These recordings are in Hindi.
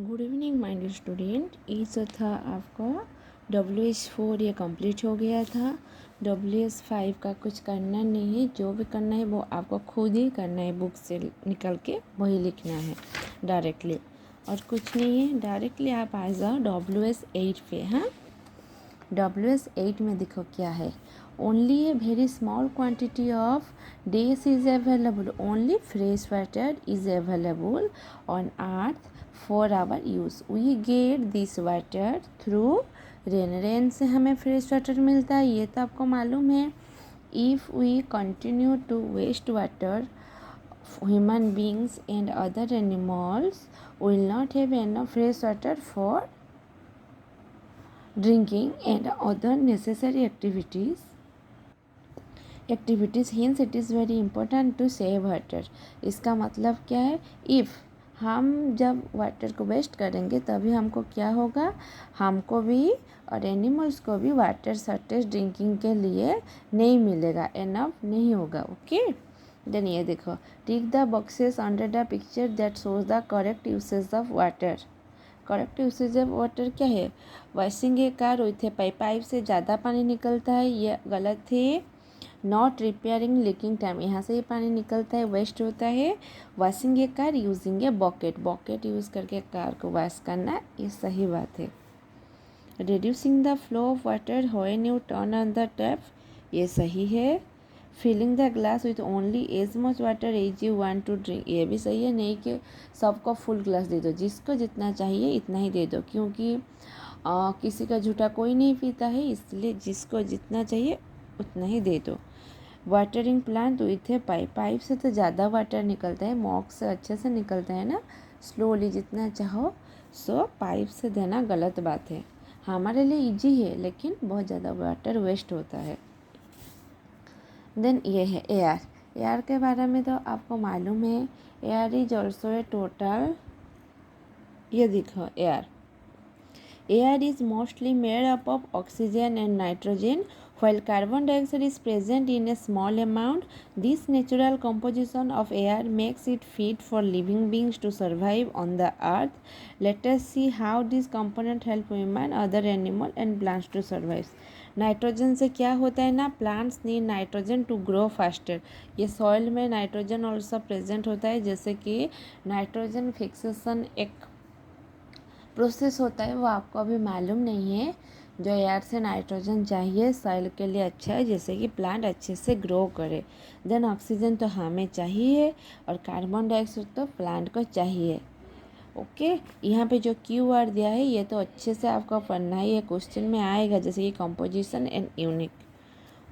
Good evening my dear student. ये जो था आपका WH4 ये कंप्लीट हो गया था। WH5 का कुछ करना नहीं है, जो भी करना है वो आपको खुद ही करना है, बुक से निकल के वही लिखना है डायरेक्टली, और कुछ नहीं है। डायरेक्टली आप आ जाओ WH8 पे। हाँ, WH8 में देखो क्या है। Only a very small quantity of days is available, only fresh water is available on earth for our use. We get this water through rain. Rain से हमें फ्रेश वाटर मिलता है, ये तो आपको मालूम है। If we continue to waste water, human beings and other animals will not have enough fresh water for drinking and other necessary activities. Hence it is very important to save water. इसका मतलब क्या है, इफ़ हम जब वाटर को वेस्ट करेंगे तभी हमको क्या होगा, हमको भी और एनिमल्स को भी वाटर सर्टेज ड्रिंकिंग के लिए नहीं मिलेगा, एनफ नहीं होगा। ओके, देन ये देखो, tick the boxes under the picture that shows the correct usage of water. Correct usage of water क्या है, washing a car with A pipe से ज़्यादा पानी निकलता है, ये गलत है। नॉट रिपेयरिंग लीकिंग टाइम, यहाँ से ही पानी निकलता है, वेस्ट होता है। Washing a car using a bucket use करके कार को वॉश करना, ये सही बात है। Reducing the flow of water when you turn on the tap, ये सही है। Filling the glass with only as much water as you want to drink, ये भी सही है। नहीं कि सबको फुल ग्लास दे दो, जिसको जितना चाहिए इतना ही दे दो, क्योंकि किसी का झूठा कोई नहीं पीता है, इसलिए जिसको जितना चाहिए उतना ही दे दो। Watering plant with A pipe से तो ज़्यादा वाटर निकलता है, मॉक से अच्छे से निकलता है ना, स्लोली जितना चाहो। सो पाइप से देना गलत बात है। हमारे लिए इजी है, लेकिन बहुत ज़्यादा वाटर वेस्ट होता है। देन ये है एयर। एयर के बारे में तो आपको मालूम है, air is also a total, ये देखो air is mostly made up of oxygen and nitrogen, while carbon dioxide is present in a small amount. This natural composition of air makes it fit for living beings to survive on the earth. Let us see how these components help human, other animal and plants to survive. Nitrogen से क्या होता है ना, plants need nitrogen to grow faster. ये सॉइल में नाइट्रोजन ऑल्सो प्रेजेंट होता है, जैसे कि नाइट्रोजन फिक्सेशन एक प्रोसेस होता है, वो आपको अभी मालूम नहीं है। जो एयर से नाइट्रोजन चाहिए सॉइल के लिए अच्छा है, जैसे कि प्लांट अच्छे से ग्रो करे। देन ऑक्सीजन तो हमें चाहिए, और कार्बन डाइऑक्साइड तो प्लांट को चाहिए। ओके, यहाँ पे जो क्यू वर्ड दिया है ये तो अच्छे से आपको पढ़ना है, ये क्वेश्चन में आएगा, जैसे कि कंपोजिशन एंड यूनिक।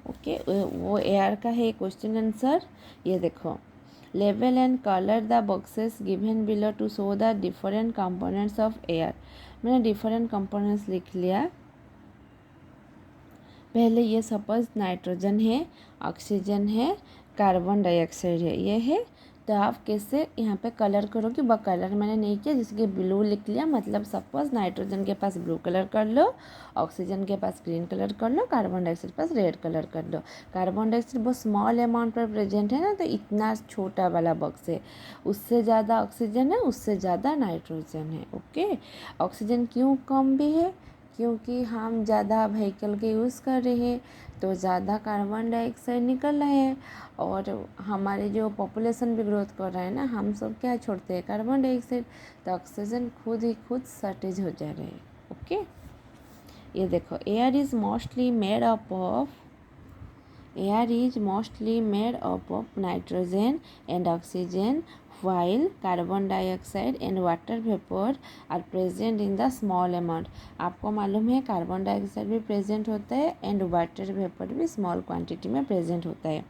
ओके, वो एयर का है क्वेश्चन आंसर। ये देखो, label and colour the boxes given below to show the different components of air. मैंने डिफरेंट कंपोनेंट्स लिख लिया। पहले ये सपोज नाइट्रोजन है, ऑक्सीजन है, कार्बन डाइऑक्साइड है, ये है। तो आप कैसे यहाँ पे कलर करोगे, वो कलर मैंने नहीं किया, जैसे कि ब्लू लिख लिया, मतलब सपोज नाइट्रोजन के पास ब्लू कलर कर लो, ऑक्सीजन के पास ग्रीन कलर कर लो, कार्बन डाइऑक्साइड के पास रेड कलर कर लो। कार्बन डाइऑक्साइड बहुत स्मॉल अमाउंट पर प्रेजेंट है ना, तो इतना छोटा वाला बॉक्स है। उससे ज़्यादा ऑक्सीजन है, उससे ज़्यादा नाइट्रोजन है। ओके, ऑक्सीजन क्यों कम भी है, क्योंकि हम ज़्यादा व्हीकल के यूज़ कर रहे हैं, तो ज़्यादा कार्बन डाइऑक्साइड निकल रहे हैं, और हमारे जो पॉपुलेशन भी ग्रोथ कर रहा है ना, हम सब क्या छोड़ते हैं, कार्बन डाइऑक्साइड, तो ऑक्सीजन खुद ही खुद शॉर्टेज हो जा रहे हैं। ओके, ये देखो, air is mostly made up of nitrogen and oxygen, while carbon dioxide and water vapor are present in the small amount. आपको मालूम है कार्बन डाइऑक्साइड भी प्रेजेंट होता है एंड वाटर वेपर भी स्मॉल क्वांटिटी में प्रेजेंट होता है।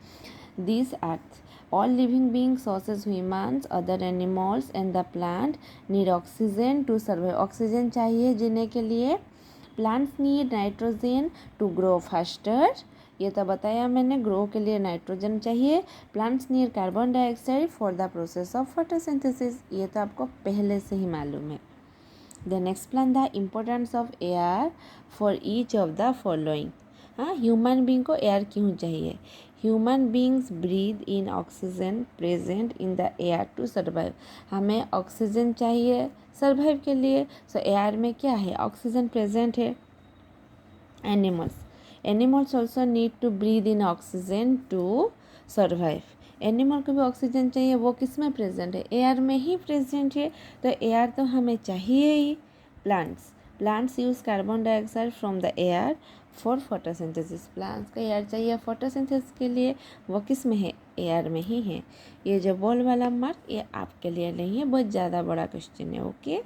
This earth all living beings such as humans, other animals and the plant need oxygen to survive. Oxygen चाहिए जीने के लिए। Plants need nitrogen to grow faster, ये तो बताया मैंने, ग्रो के लिए नाइट्रोजन चाहिए। Plants need carbon dioxide for the process of photosynthesis, ये तो आपको पहले से ही मालूम है। Then explain the importance of air for each of the following. हाँ, ह्यूमन बींग को एयर क्यों चाहिए। Human beings breathe in oxygen present in the air to survive. हमें ऑक्सीजन चाहिए सर्वाइव के लिए, सो एयर में क्या है, ऑक्सीजन प्रेजेंट है। Animals also need to breathe in oxygen to survive. Animal को भी ऑक्सीजन चाहिए, वो किस में प्रेजेंट है, एयर में ही प्रेजेंट है, तो एयर तो हमें चाहिए ही। Plants use carbon dioxide from the air for photosynthesis. Plants का एयर चाहिए फोटोसिंथेसिस के लिए, वो किस में है, एयर में ही है। ये जो बॉल वाला मार्क ये आपके लिए नहीं है, बहुत ज़्यादा बड़ा क्वेश्चन है। Okay,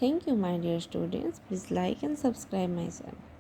thank you my dear students, please like and subscribe my channel.